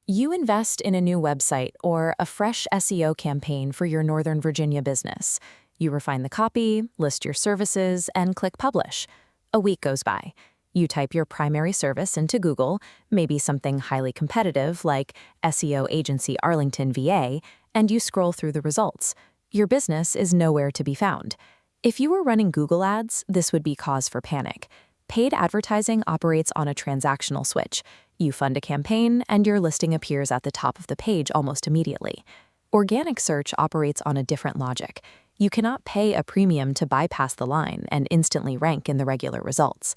You invest in a new website or a fresh SEO campaign for your Northern Virginia business. You refine the copy, list your services, and click publish. A week goes by. You type your primary service into Google, maybe something highly competitive like SEO agency Arlington, VA, and you scroll through the results. Your business is nowhere to be found. If you were running Google ads, this would be cause for panic. Paid advertising operates on a transactional switch. You fund a campaign, and your listing appears at the top of the page almost immediately. Organic search operates on a different logic. You cannot pay a premium to bypass the line and instantly rank in the regular results.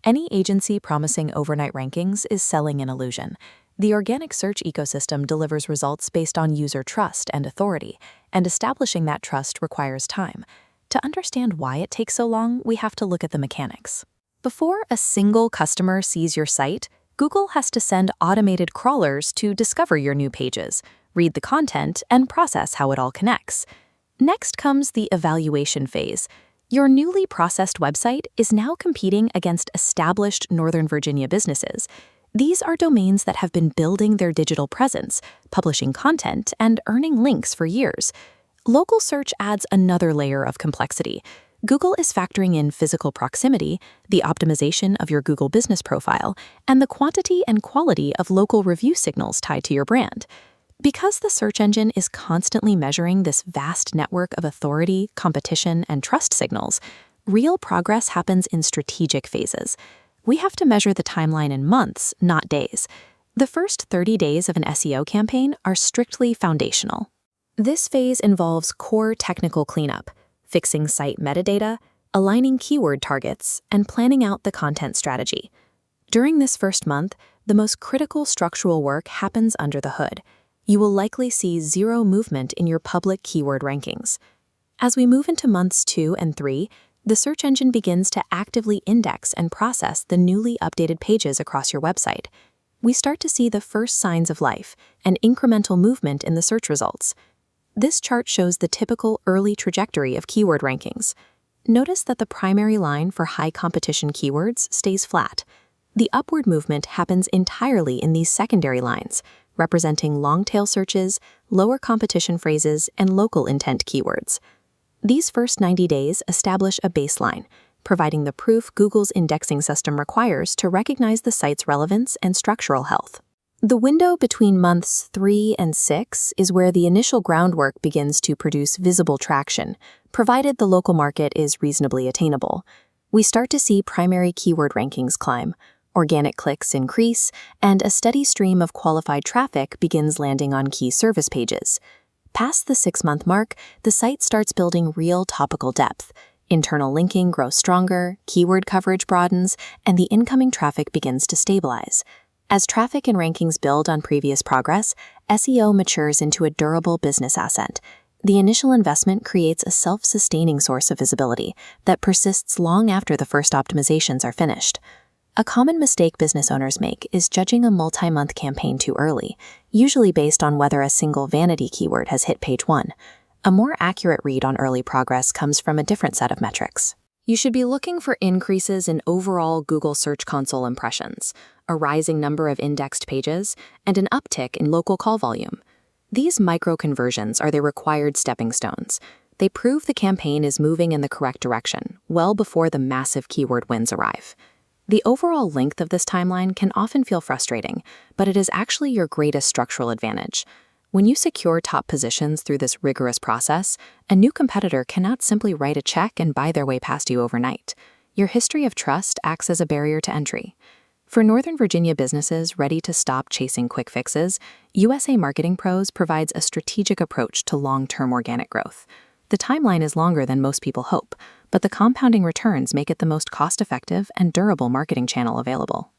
Any agency promising overnight rankings is selling an illusion. The organic search ecosystem delivers results based on user trust and authority, and establishing that trust requires time. To understand why it takes so long, we have to look at the mechanics. Before a single customer sees your site, Google has to send automated crawlers to discover your new pages, read the content, and process how it all connects. Next comes the evaluation phase. Your newly processed website is now competing against established Northern Virginia businesses. These are domains that have been building their digital presence, publishing content, and earning links for years. Local search adds another layer of complexity. Google is factoring in physical proximity, the optimization of your Google business profile, and the quantity and quality of local review signals tied to your brand. Because the search engine is constantly measuring this vast network of authority, competition, and trust signals, real progress happens in strategic phases. We have to measure the timeline in months, not days. The first 30 days of an SEO campaign are strictly foundational. This phase involves core technical cleanup, fixing site metadata, aligning keyword targets, and planning out the content strategy. During this first month, the most critical structural work happens under the hood. You will likely see zero movement in your public keyword rankings. As we move into months 2 and 3, the search engine begins to actively index and process the newly updated pages across your website. We start to see the first signs of life and incremental movement in the search results. This chart shows the typical early trajectory of keyword rankings. Notice that the primary line for high-competition keywords stays flat. The upward movement happens entirely in these secondary lines, representing long-tail searches, lower competition phrases, and local intent keywords. These first 90 days establish a baseline, providing the proof Google's indexing system requires to recognize the site's relevance and structural health. The window between months 3 and 6 is where the initial groundwork begins to produce visible traction, provided the local market is reasonably attainable. We start to see primary keyword rankings climb, organic clicks increase, and a steady stream of qualified traffic begins landing on key service pages. Past the 6-month mark, the site starts building real topical depth. Internal linking grows stronger, keyword coverage broadens, and the incoming traffic begins to stabilize. As traffic and rankings build on previous progress, SEO matures into a durable business asset. The initial investment creates a self-sustaining source of visibility that persists long after the first optimizations are finished. A common mistake business owners make is judging a multi-month campaign too early, usually based on whether a single vanity keyword has hit page 1. A more accurate read on early progress comes from a different set of metrics. You should be looking for increases in overall Google Search Console impressions, a rising number of indexed pages, and an uptick in local call volume. These micro-conversions are the required stepping stones. They prove the campaign is moving in the correct direction, well before the massive keyword wins arrive. The overall length of this timeline can often feel frustrating, but it is actually your greatest structural advantage. When you secure top positions through this rigorous process, a new competitor cannot simply write a check and buy their way past you overnight. Your history of trust acts as a barrier to entry. For Northern Virginia businesses ready to stop chasing quick fixes, USA Marketing Pros provides a strategic approach to long-term organic growth. The timeline is longer than most people hope, but the compounding returns make it the most cost-effective and durable marketing channel available.